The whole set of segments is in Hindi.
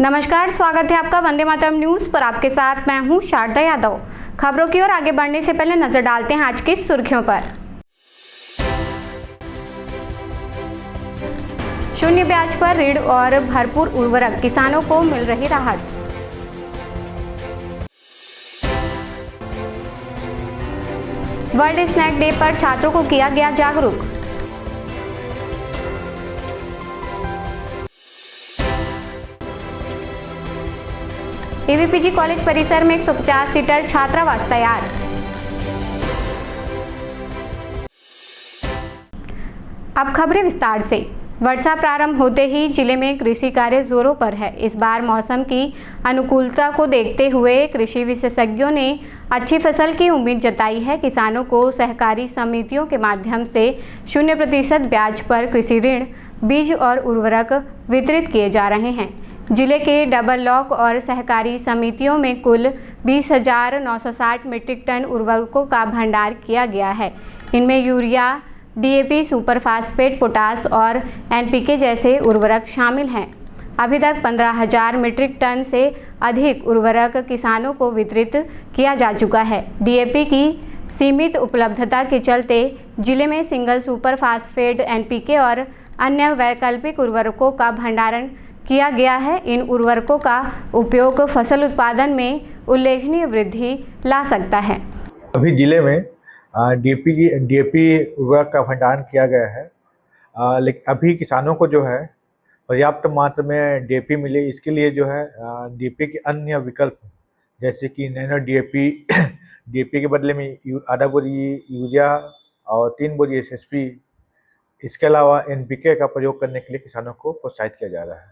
नमस्कार, स्वागत है आपका वंदे मातरम न्यूज पर। आपके साथ मैं हूं शारदा यादव। खबरों की ओर आगे बढ़ने से पहले नजर डालते हैं आज की सुर्खियों पर। शून्य ब्याज पर ऋण और भरपूर उर्वरक, किसानों को मिल रही राहत। वर्ल्ड स्नैक डे पर छात्रों को किया गया जागरूक। ईवीपीजी कॉलेज परिसर में 150 सीटर छात्रावास तैयार। अब खबरें विस्तार से। वर्षा प्रारंभ होते ही जिले में कृषि कार्य जोरों पर है। इस बार मौसम की अनुकूलता को देखते हुए कृषि विशेषज्ञों ने अच्छी फसल की उम्मीद जताई है। किसानों को सहकारी समितियों के माध्यम से 0% ब्याज पर कृषि ऋण, बीज और उर्वरक वितरित किए जा रहे हैं। जिले के डबल लॉक और सहकारी समितियों में कुल 20,960 मीट्रिक टन उर्वरकों का भंडार किया गया है। इनमें urea, DAP, super phosphate, potash और एनपीके जैसे उर्वरक शामिल हैं। अभी तक 15,000 मीट्रिक टन से अधिक उर्वरक किसानों को वितरित किया जा चुका है। डीएपी की सीमित उपलब्धता के चलते जिले में सिंगल सुपर फास्फेट, एनपीके और अन्य वैकल्पिक उर्वरकों का भंडारण किया गया है। इन उर्वरकों का उपयोग फसल उत्पादन में उल्लेखनीय वृद्धि ला सकता है। अभी जिले में डीएपी उर्वरक का भंडारण किया गया है, लेकिन अभी किसानों को जो है पर्याप्त मात्रा में डीएपी मिले, इसके लिए जो है डीएपी के अन्य विकल्प जैसे कि नैनो डीएपी डीएपी के बदले में आधा बोरी यूरिया और 3 बोरी एसएसपी, इसके अलावा एनपीके का प्रयोग करने के लिए किसानों को प्रोत्साहित किया जा रहा है।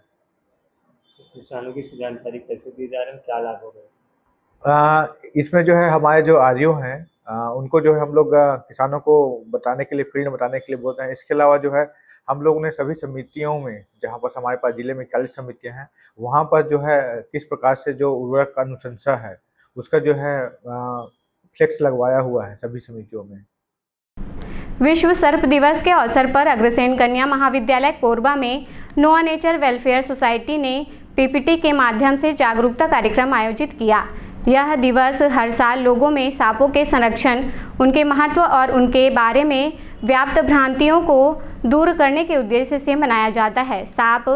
किसानों की जानकारी कैसे दी जा रही है, क्या लाभ हो रहा है? इसमें जो है हमारे जो आरओ हैं उनको जो है हम लोग किसानों को बताने के लिए, फील्ड में बताने के लिए बोलते हैं। इसके अलावा जो है हम लोग ने सभी समितियों में, जहाँ पर हमारे पास जिले में 40 समितियां हैं, वहाँ पर जो है किस प्रकार से जो उर्वरक का अनुशंसा है उसका जो है फ्लेक्स लगवाया हुआ है सभी समितियों में। विश्व सर्प दिवस के अवसर पर अग्रसेन कन्या महाविद्यालय कोरबा में नोआ नेचर वेलफेयर सोसाइटी ने पीपीटी के माध्यम से जागरूकता कार्यक्रम आयोजित किया। यह दिवस हर साल लोगों में सांपों के संरक्षण, उनके महत्व और उनके बारे में व्याप्त भ्रांतियों को दूर करने के उद्देश्य से मनाया जाता है। सांप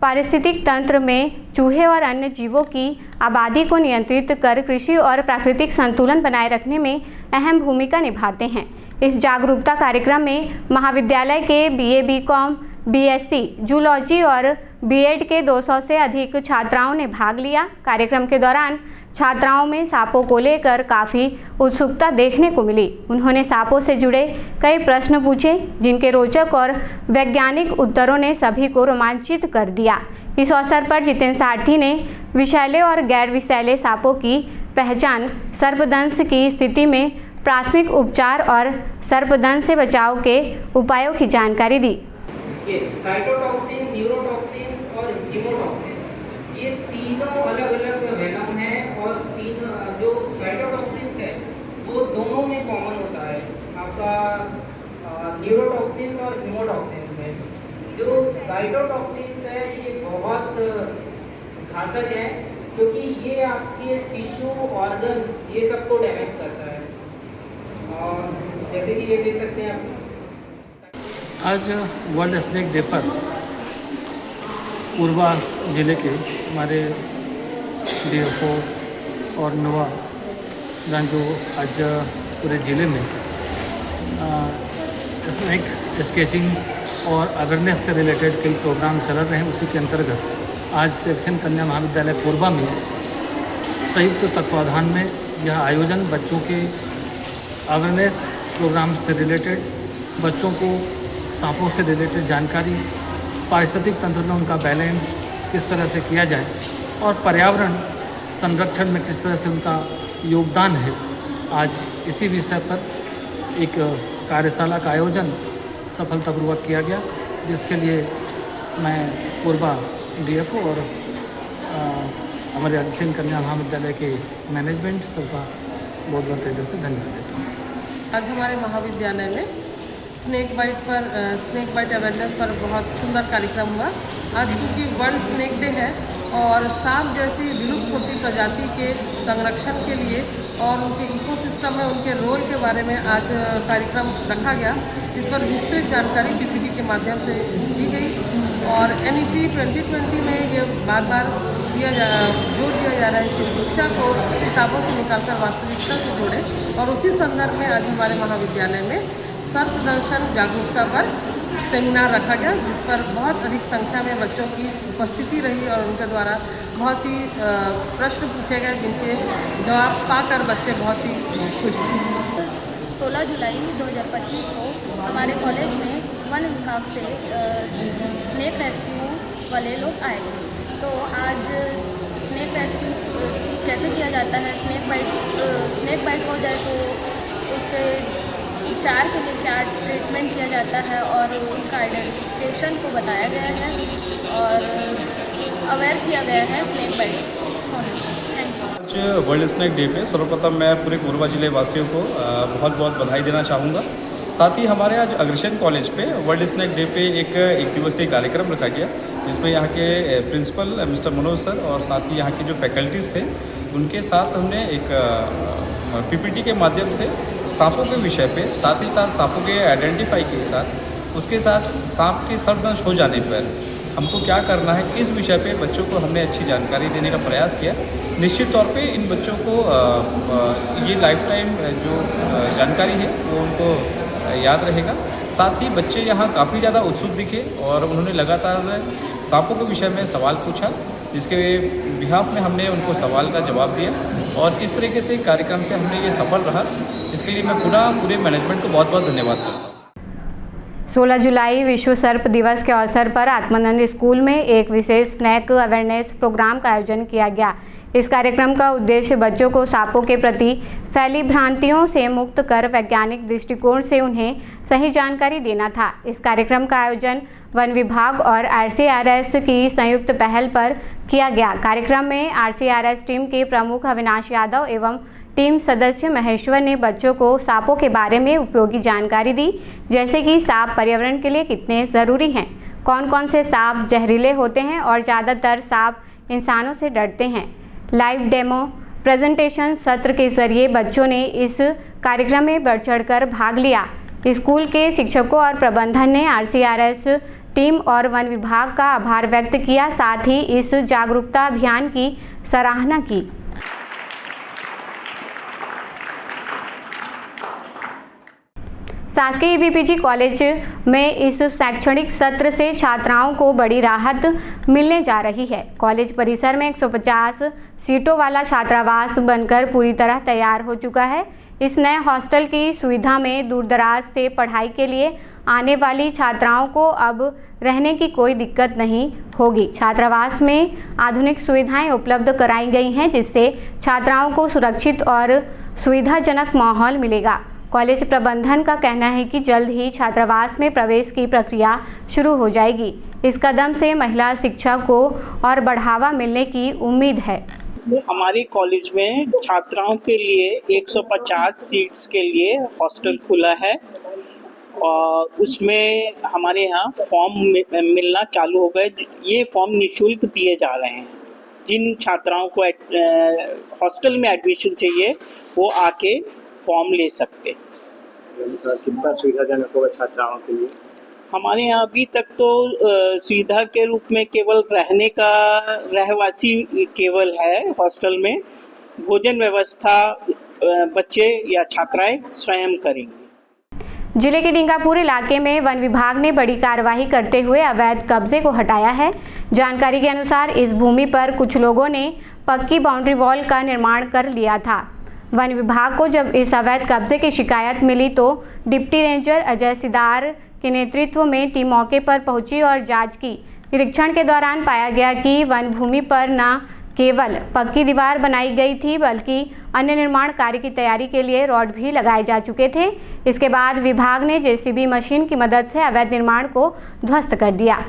पारिस्थितिक तंत्र में चूहे और अन्य जीवों की आबादी को नियंत्रित कर कृषि और प्राकृतिक संतुलन बनाए रखने में अहम भूमिका निभाते हैं। इस जागरूकता कार्यक्रम में महाविद्यालय के बीए, बीकॉम, बीएससी, जूलॉजी और बीएड के 200 से अधिक छात्राओं ने भाग लिया। कार्यक्रम के दौरान छात्राओं में सांपों को लेकर काफ़ी उत्सुकता देखने को मिली। उन्होंने सांपों से जुड़े कई प्रश्न पूछे, जिनके रोचक और वैज्ञानिक उत्तरों ने सभी को रोमांचित कर दिया। इस अवसर पर जितेंद्र सारथी ने विषैले और गैर विषैले सांपों की पहचान, सर्पदंश की स्थिति में प्राथमिक उपचार और सर्पदंश से बचाव के उपायों की जानकारी दी। ये साइटोटॉक्सिन, न्यूरोटॉक्सिन और हीमोटॉक्सिन, ये तीनों अलग अलग वेनम हैं और तीन जो साइटोटॉक्सिन है वो दोनों में कॉमन होता है। आपका न्यूरोटॉक्सिन और हीमोटॉक्सिन में जो साइटोटॉक्सिन है ये बहुत घातक है, क्योंकि ये आपके टिश्यू, ऑर्गन, ये सबको डैमेज करता है। और जैसे कि ये देख सकते हैं आप, आज वर्ल्ड स्नेक डे पर कोरबा ज़िले के हमारे डीएफओ और नोआ जो आज पूरे ज़िले में स्नेक स्केचिंग और अवेयरनेस से रिलेटेड कई प्रोग्राम चल रहे हैं, उसी के अंतर्गत आज अग्रसेन कन्या महाविद्यालय कोरबा में संयुक्त तत्वाधान में यह आयोजन बच्चों के अवेयरनेस प्रोग्राम से रिलेटेड, बच्चों को सांपों से रिलेटेड जानकारी, पारिस्थितिक तंत्र में उनका बैलेंस किस तरह से किया जाए और पर्यावरण संरक्षण में किस तरह से उनका योगदान है, आज इसी विषय पर एक कार्यशाला का आयोजन सफलतापूर्वक किया गया, जिसके लिए मैं कोरबा डीएफओ और हमारे अग्रसेन कन्या महाविद्यालय के मैनेजमेंट सबका बहुत बहुत दिल से धन्यवाद देता हूँ। आज हमारे महाविद्यालय में स्नेक बाइट अवेयरनेस पर बहुत सुंदर कार्यक्रम हुआ। आज क्योंकि वर्ल्ड स्नेक डे है और सांप जैसी विलुप्त होती प्रजाति के संरक्षण के लिए और उनके इकोसिस्टम में उनके रोल के बारे में आज कार्यक्रम रखा गया। इस पर विस्तृत जानकारी पीपीटी के माध्यम से दी गई और NEP 2020 में ये बार बार जोर दिया जा रहा है कि शिक्षा को किताबों से निकालकर वास्तविकता से जोड़े और उसी संदर्भ में आज हमारे महाविद्यालय में सर्प दंशन जागरूकता पर सेमिनार रखा गया, जिस पर बहुत अधिक संख्या में बच्चों की उपस्थिति रही और उनके द्वारा बहुत ही प्रश्न पूछे गए जिनके जवाब पाकर बच्चे बहुत ही खुश हुए। 16 जुलाई 2025 को हमारे कॉलेज में वन विभाग से स्नेक रेस्क्यू वाले लोग आए थे। तो आज स्नेक रेस्क्यू कैसे किया जाता है, स्नेक बाइट हो जाए तो उसके उपचार के लिए क्या ट्रीटमेंट किया जाता है और उनका आइडेंटिफिकेशन को बताया गया है और अवेयर किया गया है स्नेक बाइट होने से। Thank you. आज वर्ल्ड स्नेक डे पे सर्वप्रथम मैं पूरे कोरबा जिले वासियों को बहुत बहुत बधाई देना चाहूँगा। साथ ही हमारे आज अग्रसेन कॉलेज पे वर्ल्ड स्नेक डे पे एक दिवसीय कार्यक्रम रखा गया, जिसमें यहाँ के प्रिंसिपल मिस्टर मनोज सर और साथ ही यहाँ के जो फैकल्टीज़ थे उनके साथ हमने एक PPT के माध्यम से सांपों के विषय पे, साथ ही साथ सांपों के आइडेंटिफाई के साथ उसके साथ सांप के सर्पदंश हो जाने पर हमको क्या करना है, इस विषय पे बच्चों को हमने अच्छी जानकारी देने का प्रयास किया। निश्चित तौर पे इन बच्चों को ये लाइफ टाइम जो जानकारी है वो उनको याद रहेगा। साथ ही बच्चे यहाँ काफ़ी ज़्यादा उत्सुक दिखे और उन्होंने लगातार सांपों के विषय में सवाल पूछा, जिसके बिहाफ में हमने उनको सवाल का जवाब दिया और इस तरीके से कार्यक्रम से हमने ये सफल रहा। इसके लिए मैं पूरे मैनेजमेंट को बहुत बहुत धन्यवाद करता हूँ। 16 जुलाई विश्व सर्प दिवस के अवसर पर आत्मानंद स्कूल में एक विशेष स्नैक अवेयरनेस प्रोग्राम का आयोजन किया गया। इस कार्यक्रम का उद्देश्य बच्चों को सांपों के प्रति फैली भ्रांतियों से मुक्त कर वैज्ञानिक दृष्टिकोण से उन्हें सही जानकारी देना था। इस कार्यक्रम का आयोजन वन विभाग और RCRS की संयुक्त पहल पर किया गया। कार्यक्रम में RCRS टीम के प्रमुख अविनाश यादव एवं टीम सदस्य महेश्वर ने बच्चों को सांपों के बारे में उपयोगी जानकारी दी, जैसे कि सांप पर्यावरण के लिए कितने ज़रूरी हैं, कौन कौन से सांप जहरीले होते हैं और ज़्यादातर सांप इंसानों से डरते हैं। लाइव डेमो प्रेजेंटेशन सत्र के जरिए बच्चों ने इस कार्यक्रम में बढ़ चढ़कर भाग लिया। स्कूल के शिक्षकों और प्रबंधन ने RCRS टीम और वन विभाग का आभार व्यक्त किया, साथ ही इस जागरूकता अभियान की सराहना की। शासकीय VPG कॉलेज में इस शैक्षणिक सत्र से छात्राओं को बड़ी राहत मिलने जा रही है। कॉलेज परिसर में 150 सीटों वाला छात्रावास बनकर पूरी तरह तैयार हो चुका है। इस नए हॉस्टल की सुविधा में दूरदराज से पढ़ाई के लिए आने वाली छात्राओं को अब रहने की कोई दिक्कत नहीं होगी। छात्रावास में आधुनिक सुविधाएं उपलब्ध कराई गई हैं, जिससे छात्राओं को सुरक्षित और सुविधाजनक माहौल मिलेगा। कॉलेज प्रबंधन का कहना है कि जल्द ही छात्रावास में प्रवेश की प्रक्रिया शुरू हो जाएगी। इस कदम से महिला शिक्षा को और बढ़ावा मिलने की उम्मीद है। हमारे कॉलेज में छात्राओं के लिए 150 सीट्स के लिए हॉस्टल खुला है और उसमें हमारे यहाँ फॉर्म मिलना चालू हो गए। ये फॉर्म निःशुल्क दिए जा रहे हैं। जिन छात्राओं को हॉस्टल में एडमिशन चाहिए वो आके फॉर्म ले सकते। कितना सुविधाजनक होगा छात्राओं के लिए? हमारे यहाँ अभी तक तो सुविधा के रूप में केवल रहवासी केवल है हॉस्टल में। भोजन व्यवस्था बच्चे या छात्राएं स्वयं करेंगे। जिले के डिंगापुर इलाके में वन विभाग ने बड़ी कार्रवाई करते हुए अवैध कब्जे को हटाया है। जानकारी के अनुसार इस भूमि पर कुछ लोगों ने पक्की बाउंड्री वॉल का निर्माण कर लिया था। वन विभाग को जब इस अवैध कब्जे की शिकायत मिली तो डिप्टी रेंजर अजय सिदार के नेतृत्व में टीम मौके पर पहुंची और जांच की। निरीक्षण के दौरान पाया गया कि वन भूमि पर न केवल पक्की दीवार बनाई गई थी, बल्कि अन्य निर्माण कार्य की तैयारी के लिए रॉड भी लगाए जा चुके थे। इसके बाद विभाग ने JCB मशीन की मदद से अवैध निर्माण को ध्वस्त कर दिया।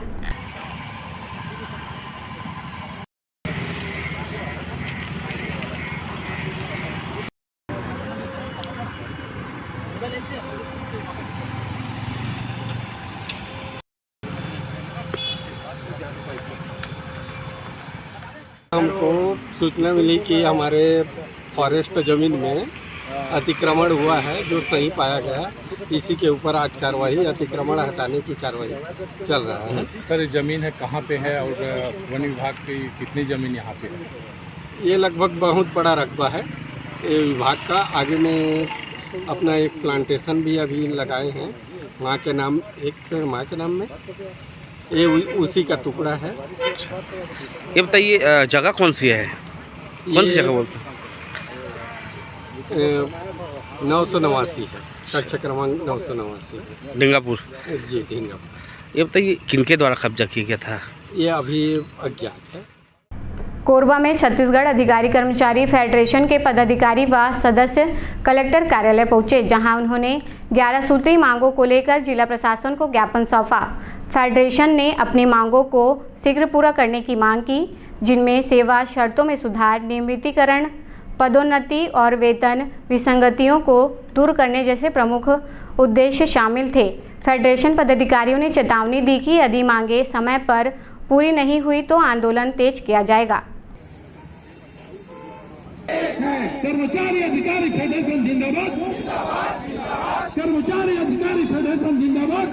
हमको सूचना मिली कि हमारे फॉरेस्ट ज़मीन में अतिक्रमण हुआ है जो सही पाया गया। इसी के ऊपर आज कार्रवाई, अतिक्रमण हटाने की कार्रवाई चल रहा है। सर ज़मीन है कहाँ पे है और वन विभाग की कितनी ज़मीन यहाँ पे है? ये लगभग बहुत बड़ा रकबा है ये विभाग का। आगे में अपना एक प्लांटेशन भी अभी लगाए हैं माँ के नाम, एक पेड़ माँ के नाम में, ये उसी का टुकड़ा है। ये बताइए जगह कौन सी है, कौन सी जगह बोलते हैं? 989 है, कक्षा क्रमांक 989 डिंगापुर। जी डिंगापुर। ये बताइए किनके द्वारा कब्जा किया गया था? ये अभी अज्ञात है। कोरबा में छत्तीसगढ़ अधिकारी कर्मचारी फेडरेशन के पदाधिकारी व सदस्य कलेक्टर कार्यालय पहुंचे, जहां उन्होंने 11 सूत्री मांगों को लेकर जिला प्रशासन को ज्ञापन सौंपा। फेडरेशन ने अपनी मांगों को शीघ्र पूरा करने की मांग की, जिनमें सेवा शर्तों में सुधार, नियमितीकरण, पदोन्नति और वेतन विसंगतियों को दूर करने जैसे प्रमुख उद्देश्य शामिल थे। फेडरेशन पदाधिकारियों ने चेतावनी दी कि यदि मांगे समय पर पूरी नहीं हुई तो आंदोलन तेज किया जाएगा। कर्मचारी अधिकारी फेडरेशन जिंदाबाद, कर्मचारी अधिकारी फेडरेशन जिंदाबाद।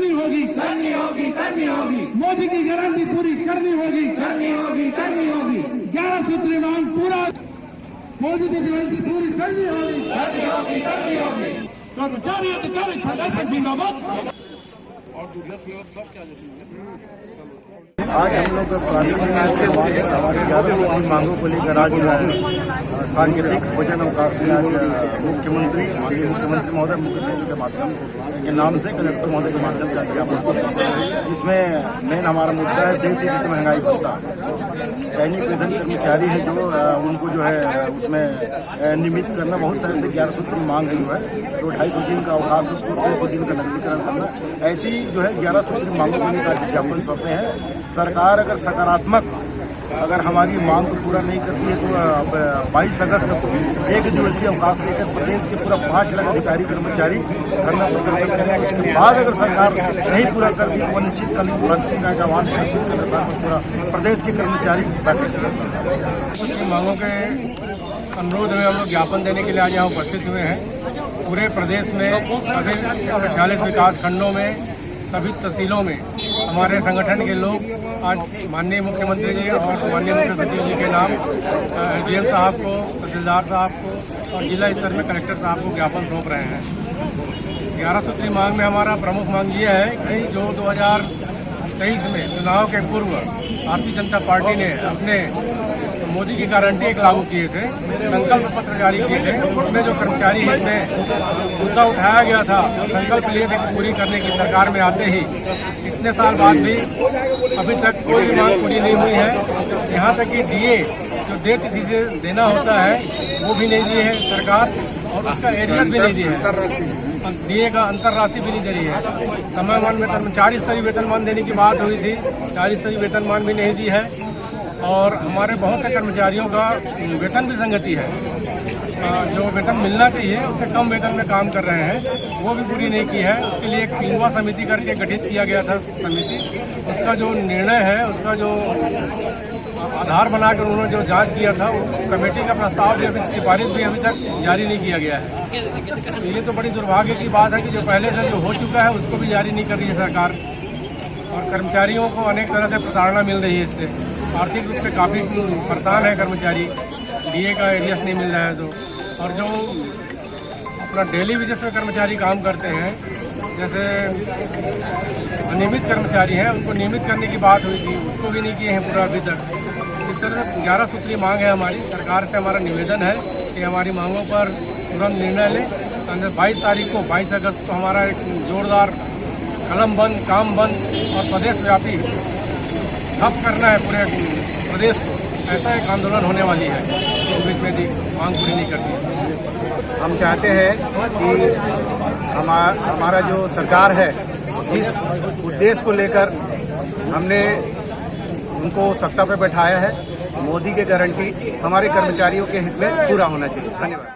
होगी करनी होगी, करनी होगी, मोदी की गारंटी पूरी करनी होगी, करनी होगी, करनी होगी। 11 सूत्री मांग पूरा, मोदी की गारंटी पूरी करनी होगी, करनी होगी, करनी होगी। कर्मचारी अधिकारी फेडरेशन जिंदाबाद। आज हम लोग हमारी 11 मांगों को लेकर आज सांकेतिक भोजन अवकाश में आज मुख्यमंत्री महोदय, मुख्य सचिव के माध्यम के नाम से, कलेक्टर महोदय के माध्यम से ज्ञापन। इसमें मेन हमारा मुद्दा है तेजी से महंगाई भत्ता। दैनिक वेतन कर्मचारी है जो उनको जो है उसमें नियमित करना, बहुत सारे से 11 सूत्री मांग है जो है, तो 250 दिन का अवकाश, उसको 200 दिन का नवीनीकरण करना, ऐसी जो है 11 सूत्री मांगों को लेकर ज्ञापन सौंपे हैं। सरकार अगर सकारात्मक अगर हमारी मांग को पूरा नहीं करती है तो 22 अगस्त को 1 दिवसीय अवकाश लेकर प्रदेश के पूरा 5 लाख अधिकारी कर्मचारी धरना प्रदर्शन करेंगे। उसके बाद अगर सरकार नहीं पूरा करती तो अनिश्चितकालीन क्रांति का आह्वान पूरा प्रदेश के कर्मचारी बैठक करेंगे। मांगों के अनुरोध में हम लोग ज्ञापन देने के लिए आज यहाँ उपस्थित हुए हैं। पूरे प्रदेश में सभी 46 विकास खंडों में, सभी तहसीलों में हमारे संगठन के लोग आज माननीय मुख्यमंत्री जी और माननीय मुख्य सचिव जी के नाम डीएम साहब को, तहसीलदार साहब को और जिला स्तर में कलेक्टर साहब को ज्ञापन सौंप रहे हैं। 11 सूत्री मांग में हमारा प्रमुख मांग ये है कि जो 2023 में चुनाव के पूर्व भारतीय जनता पार्टी ने अपने मोदी की गारंटी एक लागू किए थे, संकल्प पत्र जारी किए थे, उसमें जो कर्मचारी हित में मुद्दा उठाया गया था, संकल्प लिए थे पूरी करने की, सरकार में आते ही इतने साल बाद भी अभी तक कोई भी मांग पूरी नहीं हुई है। यहाँ तक कि डीए जो दे तिथि से देना होता है वो भी नहीं दिए है सरकार, और उसका एरियस भी नहीं दिए है, डीए का अंतरराशि भी नहीं दे रही है। समयमान वेतन 40 स्तरीय वेतनमान देने की बात हुई थी, 40 स्तरीय वेतनमान भी नहीं दी है। और हमारे बहुत से कर्मचारियों का वेतन भी संगति है, जो वेतन मिलना चाहिए उससे कम वेतन में काम कर रहे हैं, वो भी पूरी नहीं की है। उसके लिए एक पिंगवा समिति करके गठित किया गया था समिति, उसका जो निर्णय है, उसका जो आधार बनाकर उन्होंने जो जांच किया था, उस कमेटी का प्रस्ताव भी अभी सिफारिश भी अभी तक जारी नहीं किया गया है। तो ये तो बड़ी दुर्भाग्य की बात है कि जो पहले से जो हो चुका है उसको भी जारी नहीं कर रही है सरकार, और कर्मचारियों को अनेक तरह से प्रताड़ना मिल रही है। इससे आर्थिक रूप से काफ़ी परेशान है कर्मचारी, डीए का एरियस नहीं मिल रहा है तो। और जो अपना डेली बेसिस पे कर्मचारी काम करते हैं, जैसे अनियमित कर्मचारी हैं, उनको नियमित करने की बात हुई थी, उसको भी नहीं किए हैं पूरा अभी तक। इस तरह से 11 सूत्री मांग है हमारी। सरकार से हमारा निवेदन है कि हमारी मांगों पर तुरंत निर्णय लें। 22 तारीख को, 22 अगस्त को हमारा एक जोरदार कलम बंद, काम बंद और प्रदेश व्यापी ठप करना है पूरे प्रदेश को, ऐसा एक आंदोलन होने वाली है तो बीच में मांग पूरी नहीं करती है। हम चाहते हैं कि हमारा जो सरकार है, जिस उद्देश्य को लेकर हमने उनको सत्ता पर बैठाया है, मोदी की गारंटी हमारे कर्मचारियों के हित में पूरा होना चाहिए। धन्यवाद।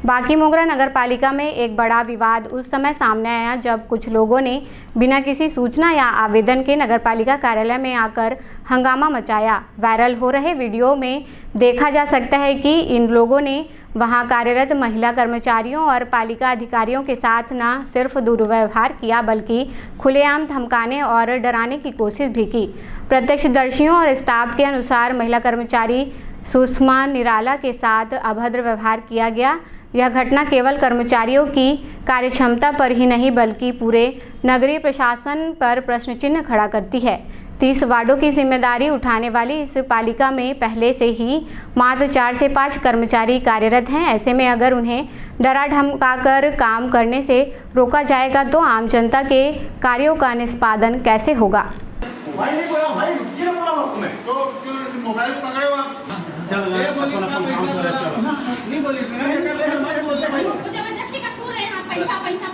बाकी मोगरा नगर पालिका में एक बड़ा विवाद उस समय सामने आया जब कुछ लोगों ने बिना किसी सूचना या आवेदन के नगर पालिका कार्यालय में आकर हंगामा मचाया। वायरल हो रहे वीडियो में देखा जा सकता है कि इन लोगों ने वहां कार्यरत महिला कर्मचारियों और पालिका अधिकारियों के साथ न सिर्फ दुर्व्यवहार किया बल्कि खुलेआम धमकाने और डराने की कोशिश भी की। प्रत्यक्षदर्शियों और स्टाफ के अनुसार महिला कर्मचारी सुषमा निराला के साथ अभद्र व्यवहार किया गया। यह घटना केवल कर्मचारियों की कार्यक्षमता पर ही नहीं बल्कि पूरे नगरीय प्रशासन पर प्रश्न चिन्ह खड़ा करती है। 30 वार्डों की जिम्मेदारी उठाने वाली इस पालिका में पहले से ही मात्र 4 से 5 कर्मचारी कार्यरत हैं। ऐसे में अगर उन्हें डरा धमकाकर काम करने से रोका जाएगा तो आम जनता के कार्यों का निष्पादन कैसे होगा।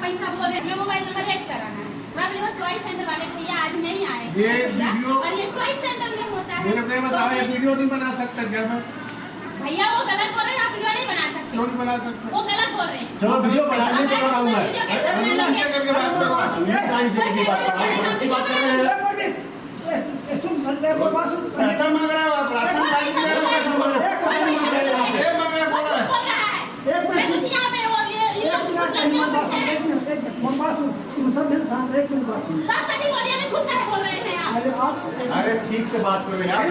पैसा बोल रहे हैं। मोबाइल नंबर ऐड कराना है। चॉइस सेंटर वाले भैया आज नहीं आए और ये चॉइस सेंटर में होता है। मेरे बताओ ये वीडियो नहीं बना सकते क्या मैं? भैया वो गलत बोल रहे हैं, आप वीडियो नहीं बना सकते। क्यों नहीं बना सकते? वो गलत बोल रहे हैं। चलो वीडियो बनाने को बनाऊंगा। वीडियो कैसे बनाएंगे? करके बात करो। पैसा मांग रहा है आप राशन कार्ड दे रहे अरे ठीक से बात करो यार।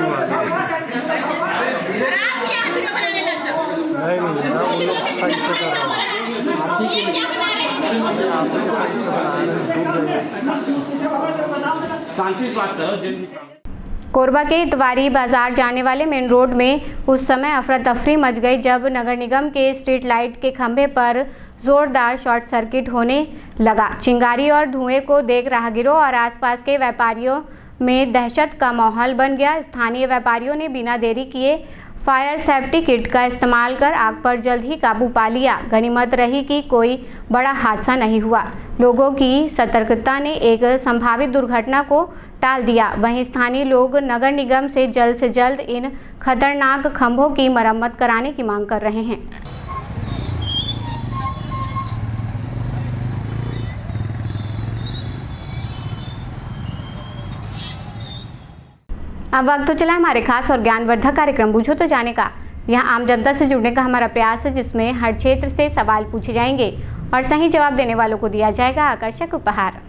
शांति से बात करो। कोरबा के इतवारी बाजार जाने वाले मेन रोड में उस समय अफरा तफरी मच गई जब नगर निगम के स्ट्रीट लाइट के खंभे पर जोरदार शॉर्ट सर्किट होने लगा। चिंगारी और धुएं को देख राहगीरों और आसपास के व्यापारियों में दहशत का माहौल बन गया। स्थानीय व्यापारियों ने बिना देरी किए फायर सेफ्टी किट का इस्तेमाल कर आग पर जल्द ही काबू पा लिया। गनीमत रही कि कोई बड़ा हादसा नहीं हुआ। लोगों की सतर्कता ने एक संभावित दुर्घटना को टाल दिया। वहीं स्थानीय लोग नगर निगम से जल्द इन खतरनाक खंभों की मरम्मत कराने की मांग कर रहे हैं। अब वक्त तो चला हमारे खास और ज्ञानवर्धक कार्यक्रम बूझो तो जाने का। यहाँ आम जनता से जुड़ने का हमारा प्रयास है जिसमें हर क्षेत्र से सवाल पूछे जाएंगे और सही जवाब देने वालों को दिया जाएगा आकर्षक उपहार।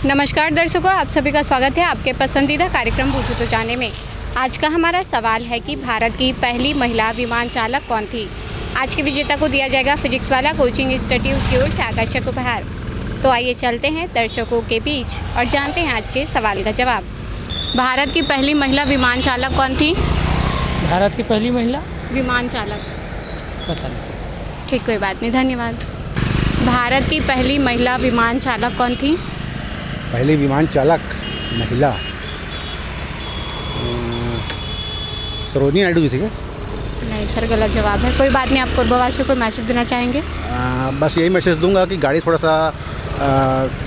नमस्कार दर्शकों, आप सभी का स्वागत है आपके पसंदीदा कार्यक्रम बूझो तो जाने में। आज का हमारा सवाल है कि भारत की पहली महिला विमान चालक कौन थी। आज के विजेता को दिया जाएगा फिजिक्स वाला कोचिंग इंस्टीट्यूट की ओर से आकर्षक उपहार। तो आइए चलते हैं दर्शकों के बीच और जानते हैं आज के सवाल का जवाब। भारत की पहली महिला विमान चालक कौन थी? भारत की पहली महिला विमान चालक पता नहीं। ठीक, कोई बात नहीं, धन्यवाद। भारत की पहली महिला विमान चालक कौन थी? पहली विमान चालक महिला सरोजिनी नायडू जी थे क्या? नहीं सर, गलत जवाब है। कोई बात नहीं, आप कोरबावासियों को मैसेज देना चाहेंगे? बस यही मैसेज दूंगा कि गाड़ी थोड़ा सा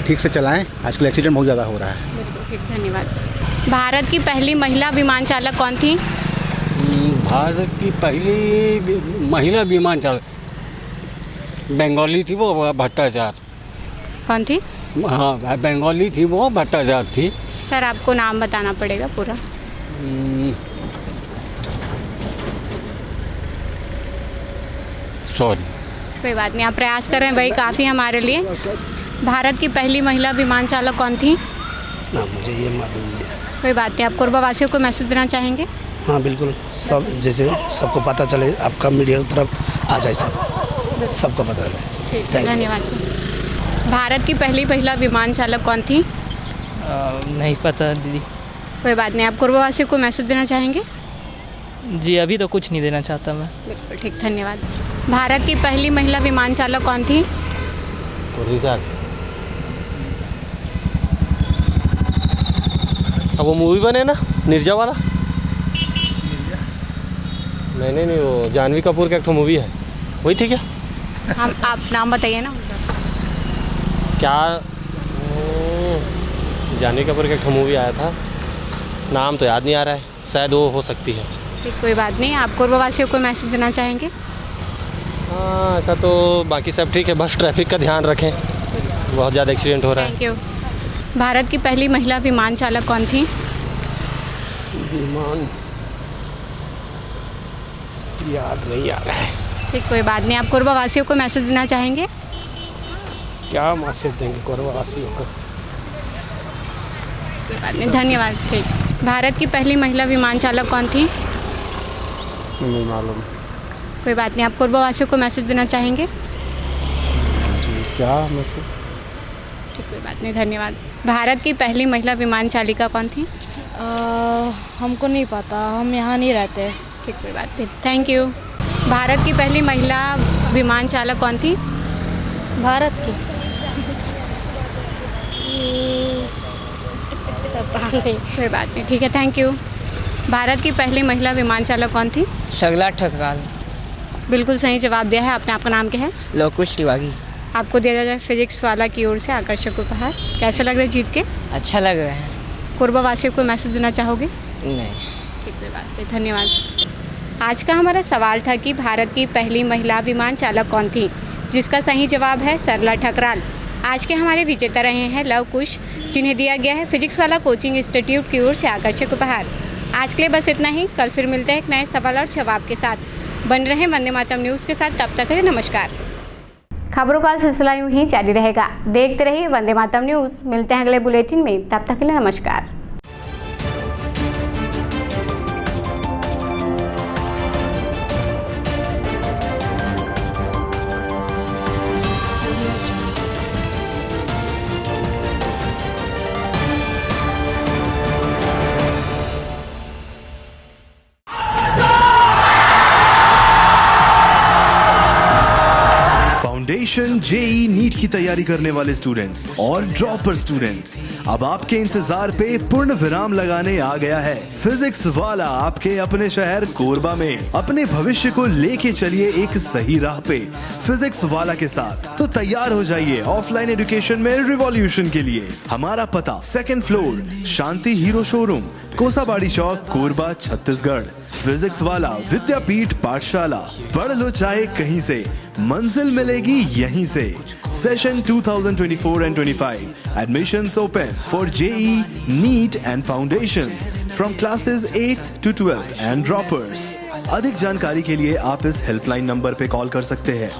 ठीक से चलाएं। आजकल एक्सीडेंट बहुत ज़्यादा हो रहा है। बिल्कुल ठीक, धन्यवाद। भारत की पहली महिला विमान चालक कौन थी? भारत की पहली महिला विमान चालक बंगाली थी, वो भट्टाचार्य। कौन थी? हाँ, बंगाली थी, वो भट्टाचार्य थी। सर आपको नाम बताना पड़ेगा पूरा। सॉरी, कोई बात नहीं, आप प्रयास कर रहे हैं भाई, काफ़ी हमारे लिए। भारत की पहली महिला विमान चालक कौन थी? ना मुझे ये मालूम नहीं। कोई बात नहीं, आप कोरबावासियों को मैसेज देना चाहेंगे? हाँ बिल्कुल, सब जैसे सबको पता चले, आपका मीडिया की तरफ आ जाए, सबको पता चले। ठीक, धन्यवाद सर। भारत की पहली महिला विमान चालक कौन थी? नहीं पता दीदी। कोई बात नहीं, आप कोरबावासियों को मैसेज देना चाहेंगे? जी अभी तो कुछ नहीं देना चाहता मैं। बिल्कुल ठीक, धन्यवाद। भारत की पहली महिला विमान चालक कौन थी? अब वो मूवी बने ना निर्जा वाला। नहीं, वो जानवी कपूर का एक तो मूवी है, वही थी क्या? हम आप नाम बताइए ना। क्या जाने कपूर का मूवी आया था, नाम तो याद नहीं आ रहा है, शायद वो हो सकती है। ठीक, कोई बात नहीं। आप कोरबा वासियों को मैसेज देना चाहेंगे? हाँ, ऐसा तो बाकी सब ठीक है, बस ट्रैफिक का ध्यान रखें, बहुत ज़्यादा एक्सीडेंट हो रहा है। Thank you. भारत की पहली महिला विमान चालक कौन थी? विमान याद नहीं आ रहा है। ठीक, कोई बात नहीं। आप कोरबा वासियों को मैसेज देना चाहेंगे? क्या मैसेज देंगे कोरबा वासियों को? कोई बात नहीं, धन्यवाद। ठीक। भारत की पहली महिला विमान चालक कौन थी? नहीं मालूम। कोई बात नहीं। आप कोरबा वासियों को मैसेज देना चाहेंगे? जी, क्या मैसेज? ठीक, कोई बात नहीं, धन्यवाद। भारत की पहली महिला विमान चालिका कौन थी? हमको नहीं पता, हम यहाँ नहीं रहते। ठीक, कोई बात नहीं, थैंक यू। भारत की पहली महिला विमान चालक कौन थी? भारत की पता नहीं। कोई बात नहीं, ठीक है, थैंक यू। भारत की पहली महिला विमान चालक कौन थी? शगला ठकराल। बिल्कुल सही जवाब दिया है आपने। आपका नाम क्या है? लोकुश तिवारी। आपको दिया जाए फिजिक्स वाला की ओर से आकर्षक उपहार। कैसा लग रहा है जीत के? अच्छा लग रहा है। कोरबा वासियों को मैसेज देना चाहोगे? नहीं। ठीक, कोई बात नहीं, धन्यवाद। आज का हमारा सवाल था कि भारत की पहली महिला विमान चालक कौन थी, जिसका सही जवाब है सरला ठकराल। आज के हमारे विजेता रहे हैं लव कुश, जिन्हें दिया गया है फिजिक्स वाला कोचिंग इंस्टीट्यूट की ओर से आकर्षक उपहार। आज के लिए बस इतना ही। कल फिर मिलते हैं एक नए सवाल और जवाब के साथ। बन रहे वंदे मातरम न्यूज़ के साथ। तब तक है नमस्कार। खबरों का सिलसिला यूं ही जारी रहेगा। देखते रहिए वंदे मातरम न्यूज़। मिलते हैं अगले बुलेटिन में, तब तक के लिए नमस्कार। फाउंडेशन जेई नीट की तैयारी करने वाले स्टूडेंट्स और ड्रॉपर स्टूडेंट्स, अब आपके इंतजार पे पूर्ण विराम लगाने आ गया है फिजिक्स वाला आपके अपने शहर कोरबा में। अपने भविष्य को लेके चलिए एक सही राह पे फिजिक्स वाला के साथ। तो तैयार हो जाइए ऑफलाइन एजुकेशन में रिवॉल्यूशन के लिए। हमारा पता 2nd फ्लोर, शांति हीरो शोरूम, कोसाबाड़ी चौक, कोरबा, छत्तीसगढ़। फिजिक्स वाला विद्यापीठ पाठशाला, पढ़ लो चाहे कहीं से, मंजिल मिलेगी यहीं से। Session 2024 and 25. Admissions open for JEE, NEET and Foundations from classes 8th to 12th and droppers. अधिक जानकारी के लिए आप इस हेल्पलाइन नंबर पे कॉल कर सकते हैं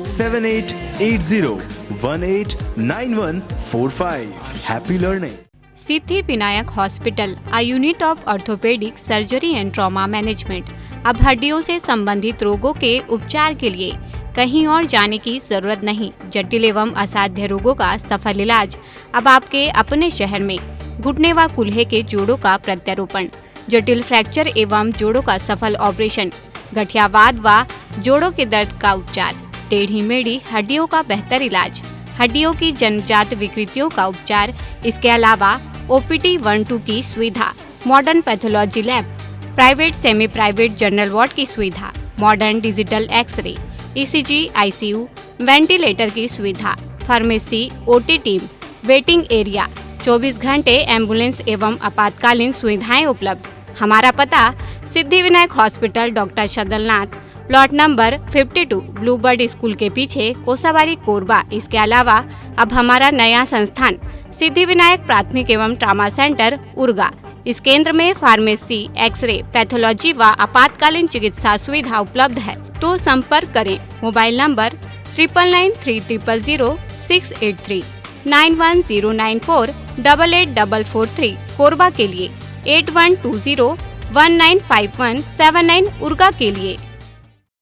7880189145। Happy learning. Siddhi Vinayak hospital, a unit of orthopaedic surgery and trauma management. अब हड्डियों से संबंधित रोगों के उपचार के लिए कहीं और जाने की जरूरत नहीं। जटिल एवं असाध्य रोगों का सफल इलाज अब आपके अपने शहर में। घुटने व कूल्हे के जोड़ों का प्रत्यारोपण, जटिल फ्रैक्चर एवं जोड़ों का सफल ऑपरेशन, गठियावाद व जोड़ों के दर्द का उपचार, टेढ़ी मेढ़ी हड्डियों का बेहतर इलाज, हड्डियों की जन्मजात विकृतियों का उपचार। इसके अलावा OPT 1-2 की सुविधा, modern pathology lab, private semi private general ward की सुविधा, modern digital x ray, ECG, ICU, ventilator की सुविधा, pharmacy, OT team, waiting area, 24 घंटे एम्बुलेंस एवं आपातकालीन सुविधाएं उपलब्ध। हमारा पता Siddhi Vinayak hospital, doctor Shadalnath, plot number 52, Bluebird school के पीछे, कोसाबाड़ी, कोरबा। इसके अलावा अब हमारा नया संस्थान सिद्धि विनायक प्राथमिक एवं ट्रामा सेंटर, उर्गा। इस केंद्र में फार्मेसी, एक्सरे, पैथोलॉजी व आपातकालीन चिकित्सा सुविधा उपलब्ध है। तो संपर्क करें। मोबाइल नंबर 9993000683, 9109488443 कोरबा के लिए, 8120195179 उर्गा के लिए।